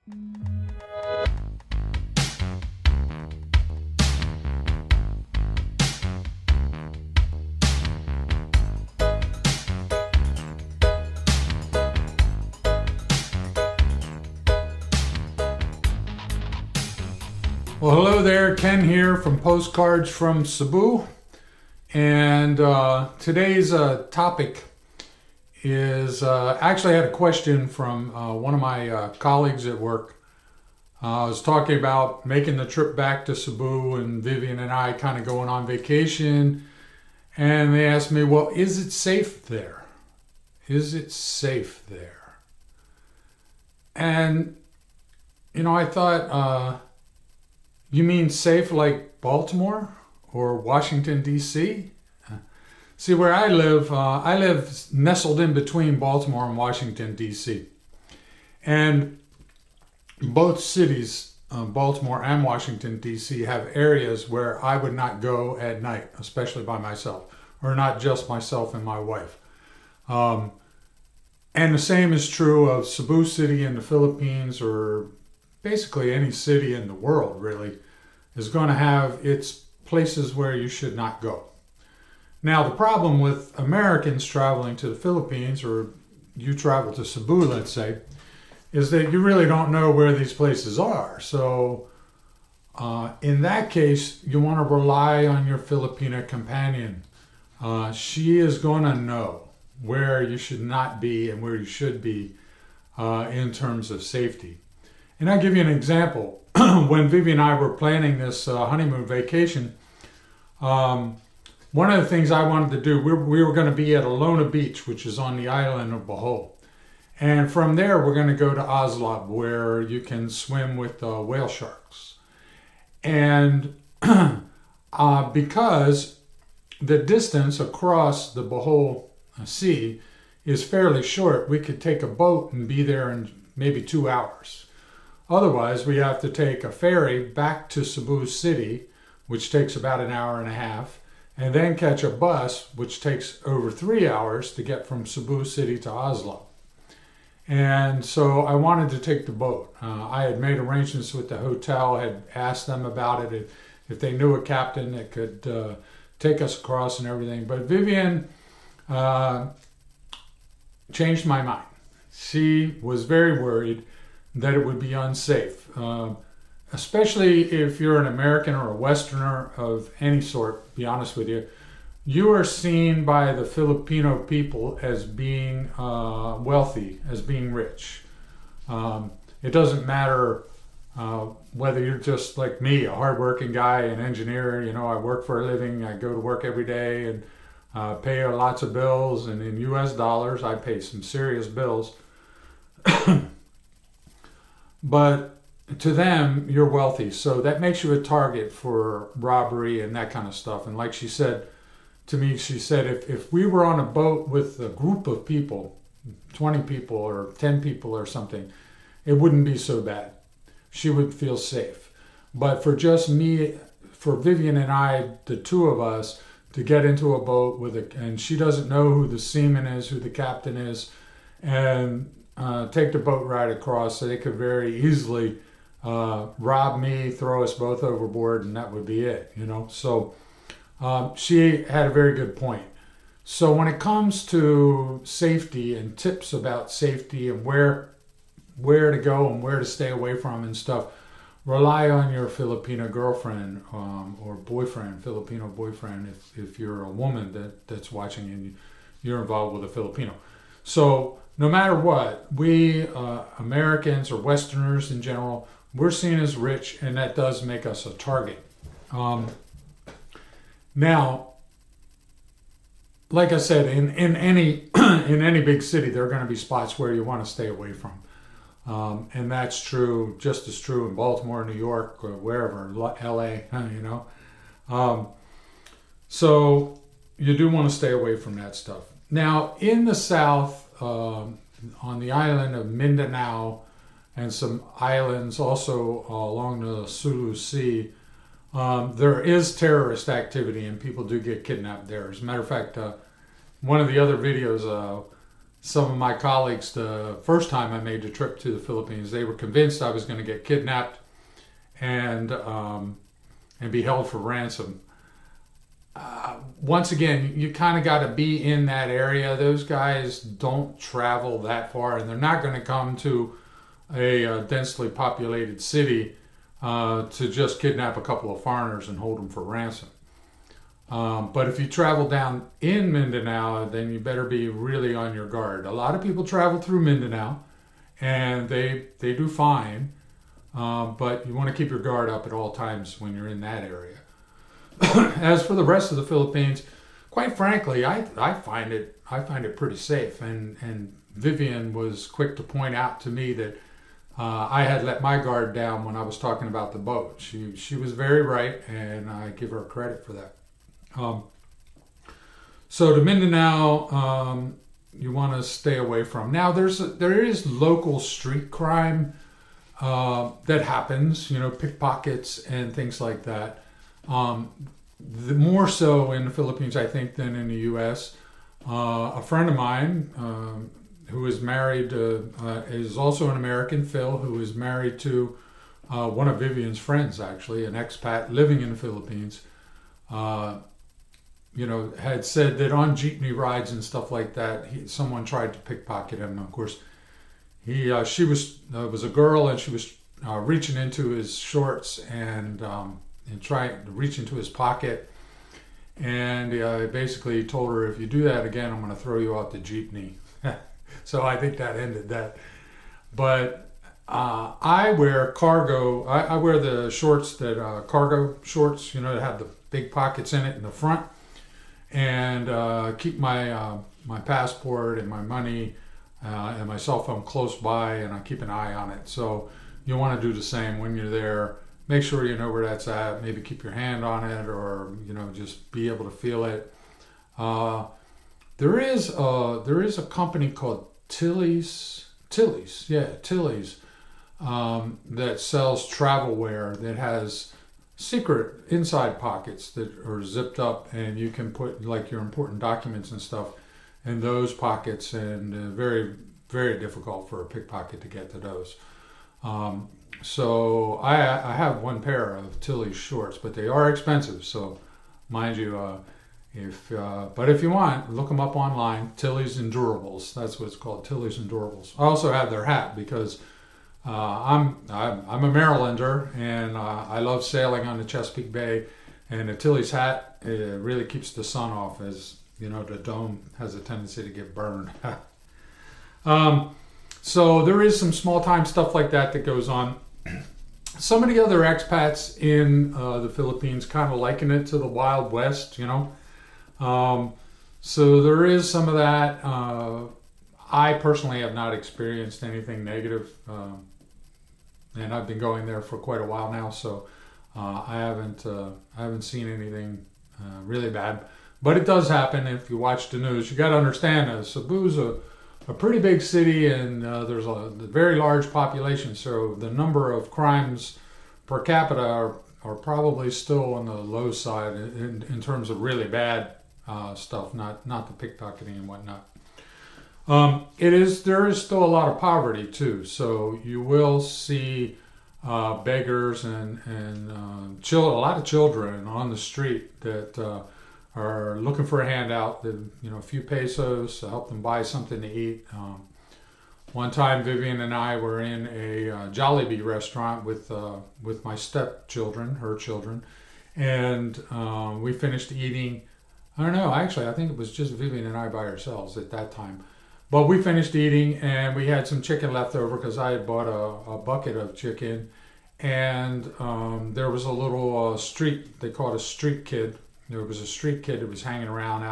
Well, hello there, Ken here from Postcards from Cebu, and today's topic is actually I had a question from one of my colleagues at work. I was talking about making the trip back to Cebu and Vivian and I kind of going on vacation, and they asked me, well, is it safe there? Is it safe there? And, you know, I thought, you mean safe like Baltimore or Washington, D.C.? See, where I live nestled in between Baltimore and Washington, D.C. And both cities, Baltimore and Washington, D.C., have areas where I would not go at night, especially by myself, or not just myself and my wife. And the same is true of Cebu City in the Philippines, or basically any city in the world, really, is going to have its places where you should not go. Now, the problem with Americans traveling to the Philippines, or you travel to Cebu, let's say, is that you really don't know where these places are. So, in that case, you want to rely on your Filipina companion. She is going to know where you should not be and where you should be in terms of safety. And I'll give you an example. When Vivian and I were planning this honeymoon vacation, one of the things I wanted to do, we were going to be at Alona Beach, which is on the island of Bohol. And from there, we're going to go to Oslo, where you can swim with whale sharks. And because the distance across the Bohol Sea is fairly short, we could take a boat and be there in maybe 2 hours. Otherwise, we have to take a ferry back to Cebu City, which takes about an hour and a half, and then catch a bus, which takes over 3 hours to get from Cebu City to Oslo. And so I wanted to take the boat. I had made arrangements with the hotel, had asked them about it, if they knew a captain that could take us across and everything. But Vivian changed my mind. She was very worried that it would be unsafe, especially if you're an American or a Westerner of any sort. Be honest with you, you are seen by the Filipino people as being wealthy, as being rich. It doesn't matter whether you're just like me, a hardworking guy, an engineer. You know, I work for a living, I go to work every day and pay lots of bills, and in US dollars I pay some serious bills. But to them, you're wealthy, so that makes you a target for robbery and that kind of stuff. And like she said to me, she said, if we were on a boat with a group of people, 20 people or 10 people or something, it wouldn't be so bad. She would feel safe. But for just me, for Vivian and I, the two of us, to get into a boat and she doesn't know who the seaman is, who the captain is, and take the boat ride across, so they could very easily rob me, throw us both overboard, and that would be it, you know. So she had a very good point. So when it comes to safety and tips about safety and where to go and where to stay away from and stuff, rely on your Filipino girlfriend or boyfriend, Filipino boyfriend, if you're a woman that's watching and you're involved with a Filipino. So no matter what, we Americans or Westerners in general, we're seen as rich, and that does make us a target. Now, like I said, in any in any big city, there are going to be spots where you want to stay away from, and that's true, just as true in Baltimore, New York, or wherever, L.A. You know. So you do want to stay away from that stuff. Now, in the South, on the island of Mindanao, and some islands also along the Sulu Sea, there is terrorist activity, and people do get kidnapped there. As a matter of fact, one of the other videos some of my colleagues, the first time I made the trip to the Philippines, they were convinced I was going to get kidnapped and be held for ransom. Once again, you kind of got to be in that area. Those guys don't travel that far, and they're not going to come to a densely populated city to just kidnap a couple of foreigners and hold them for ransom. But if you travel down in Mindanao, then you better be really on your guard. A lot of people travel through Mindanao, and they do fine, but you want to keep your guard up at all times when you're in that area. As for the rest of the Philippines, quite frankly, I find it pretty safe. And Vivian was quick to point out to me that I had let my guard down when I was talking about the boat. She was very right, and I give her credit for that. So to Mindanao, you want to stay away from. Now there is local street crime that happens, pickpockets and things like that. More so in the Philippines, I think, than in the U.S. A friend of mine who is married is also an American, Phil, who is married to one of Vivian's friends, actually, an expat living in the Philippines. Had said that on jeepney rides and stuff like that, someone tried to pickpocket him. Of course, she was a girl, and she was reaching into his shorts and trying to reach into his pocket, and basically told her, "If you do that again, I'm going to throw you out the jeepney." So I think that ended that. But I wear cargo. I wear the shorts that cargo shorts, that have the big pockets in it in the front, and keep my my passport and my money and my cell phone close by, and I keep an eye on it. So you want to do the same when you're there. Make sure you know where that's at. Maybe keep your hand on it, or just be able to feel it. There is a company called Tillys, that sells travelware that has secret inside pockets that are zipped up, and you can put like your important documents and stuff in those pockets, and very, very difficult for a pickpocket to get to those. So I have one pair of Tillys shorts, but they are expensive. So mind you, but if you want, look them up online. Tillys Endurables. That's what it's called. Tillys Endurables. I also have their hat because I'm a Marylander, and I love sailing on the Chesapeake Bay. And the Tillys hat, it really keeps the sun off, as the dome has a tendency to get burned. So there is some small time stuff like that goes on. Some of the other expats in the Philippines kind of liken it to the Wild West, so there is some of that. I personally have not experienced anything negative, and I've been going there for quite a while now, so I haven't seen anything really bad. But it does happen if you watch the news. You got to understand, Cebu's a pretty big city, and there's a very large population, so the number of crimes per capita are probably still on the low side in terms of really bad stuff, not the pickpocketing and whatnot. There is still a lot of poverty too, so you will see beggars and a lot of children on the street that are looking for a handout, a few pesos to help them buy something to eat. One time, Vivian and I were in a Jollibee restaurant with my stepchildren, her children, and we finished eating. I don't know, actually, I think it was just Vivian and I by ourselves at that time. But we finished eating, and we had some chicken left over because I had bought a bucket of chicken, and there was a little they call it a street kid. There was a street kid that was hanging around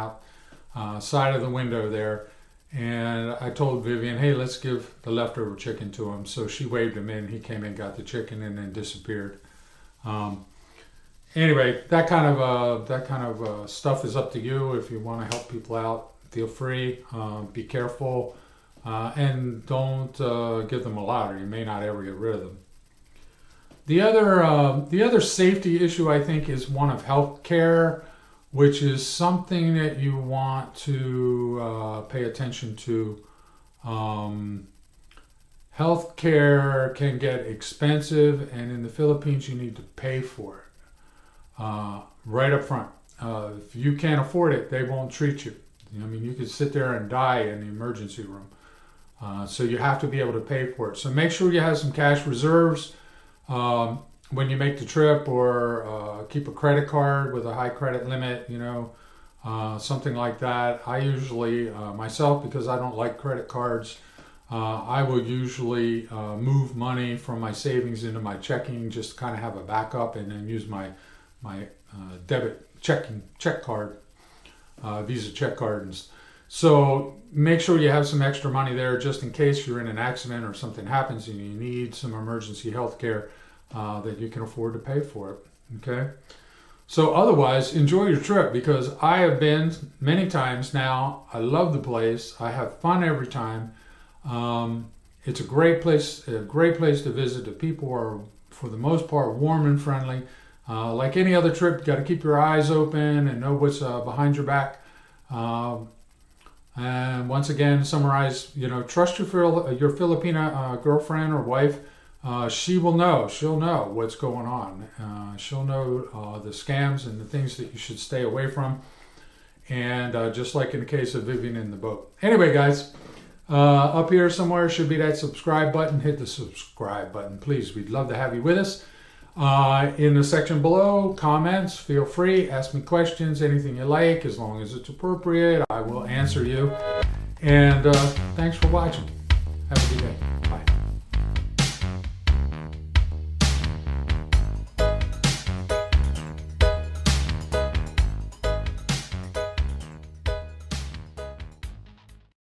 outside of the window there. And I told Vivian, hey, let's give the leftover chicken to him. So she waved him in. He came in, got the chicken, and then disappeared. Anyway, that kind of stuff is up to you. If you want to help people out, feel free. Be careful, and don't give them a lottery. You may not ever get rid of them. The other safety issue, I think, is one of health care, which is something that you want to pay attention to Healthcare can get expensive, and in the Philippines, you need to pay for it right up front. If you can't afford it, they won't treat you. I mean, you could sit there and die in the emergency room. So you have to be able to pay for it. So make sure you have some cash reserves when you make the trip, or keep a credit card with a high credit limit, something like that. I usually, myself, because I don't like credit cards, I will usually move money from my savings into my checking, just to kind of have a backup, and then use my debit check card, Visa check card. So make sure you have some extra money there, just in case you're in an accident or something happens and you need some emergency health care, that you can afford to pay for it. Okay. So otherwise, enjoy your trip, because I have been many times now. I love the place. I have fun every time. It's a great place to visit. The people are, for the most part, warm and friendly. Like any other trip, you got to keep your eyes open and know what's behind your back. And once again, summarize, trust your Filipina girlfriend or wife. She will know. She'll know what's going on. She'll know the scams and the things that you should stay away from. And just like in the case of Vivian in the boat. Anyway, guys, up here somewhere should be that subscribe button. Hit the subscribe button, please. We'd love to have you with us. In the section below, comments, feel free, ask me questions, anything you like, as long as it's appropriate, I will answer you. And thanks for watching. Have a good day. Bye.